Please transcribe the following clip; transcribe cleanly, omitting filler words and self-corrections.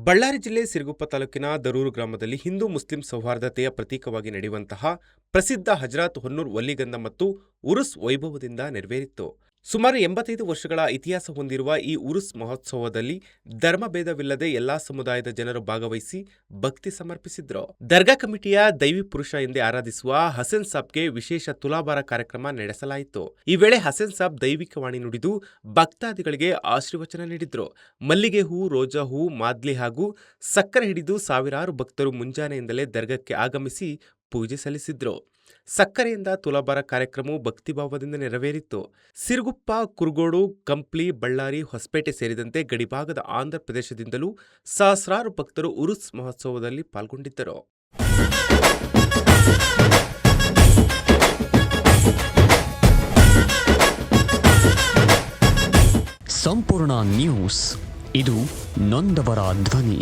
ಬಳ್ಳಾರಿ ಜಿಲ್ಲೆ ಸಿರುಗುಪ್ಪ ತಾಲೂಕಿನ ದರೂರು ಗ್ರಾಮದಲ್ಲಿ ಹಿಂದೂ ಮುಸ್ಲಿಂ ಸೌಹಾರ್ದತೆಯ ಪ್ರತೀಕವಾಗಿ ನಡೆಯುವಂತಹ ಪ್ರಸಿದ್ಧ ಹಜರತ್ ಹೊನ್ನೂರ್ ವಲಿಗಂಧ ಮತ್ತು ಉರುಸ್ ವೈಭವದಿಂದ ನೆರವೇರಿತ್ತು. ಸುಮಾರು 85 ವರ್ಷಗಳ ಇತಿಹಾಸ ಹೊಂದಿರುವ ಈ ಉರುಸ್ ಮಹೋತ್ಸವದಲ್ಲಿ ಧರ್ಮಭೇದವಿಲ್ಲದೆ ಎಲ್ಲಾ ಸಮುದಾಯದ ಜನರು ಭಾಗವಹಿಸಿ ಭಕ್ತಿ ಸಮರ್ಪಿಸಿದ್ರು. ದರ್ಗಾ ಕಮಿಟಿಯ ದೈವಿ ಪುರುಷ ಎಂದೇ ಆರಾಧಿಸುವ ಹಸನ್ ಸಾಬ್ಗೆ ವಿಶೇಷ ತುಲಾಭಾರ ಕಾರ್ಯಕ್ರಮ ನಡೆಸಲಾಯಿತು. ಈ ವೇಳೆ ಹಸನ್ ಸಾಬ್ ದೈವಿಕ ವಾಣಿ ನುಡಿದು ಭಕ್ತಾದಿಗಳಿಗೆ ಆಶೀರ್ವಚನ ನೀಡಿದ್ರು. ಮಲ್ಲಿಗೆ ಹೂ, ರೋಜಾ ಹೂ, ಮಾದ್ಲಿ ಹಾಗೂ ಸಕ್ಕರೆ ಹಿಡಿದು ಸಾವಿರಾರು ಭಕ್ತರು ಮುಂಜಾನೆಯಿಂದಲೇ ದರ್ಗಾಕ್ಕೆ ಆಗಮಿಸಿ ಪೂಜೆ ಸಲ್ಲಿಸಿದ್ರು. ಸಕ್ಕರೆಯಿಂದ ತುಲಾಭಾರ ಕಾರ್ಯಕ್ರಮವು ಭಕ್ತಿಭಾವದಿಂದ ನೆರವೇರಿತ್ತು. ಸಿರುಗುಪ್ಪ, ಕುರುಗೋಡು, ಕಂಪ್ಲಿ, ಬಳ್ಳಾರಿ, ಹೊಸಪೇಟೆ ಸೇರಿದಂತೆ ಗಡಿಭಾಗದ ಆಂಧ್ರ ಪ್ರದೇಶದಿಂದಲೂ ಸಹಸ್ರಾರು ಭಕ್ತರು ಉರುಸ್ ಮಹೋತ್ಸವದಲ್ಲಿ ಪಾಲ್ಗೊಂಡಿದ್ದರು. ಸಂಪೂರ್ಣ ನ್ಯೂಸ್, ಇದು ನೊಂದವರ ಧ್ವನಿ.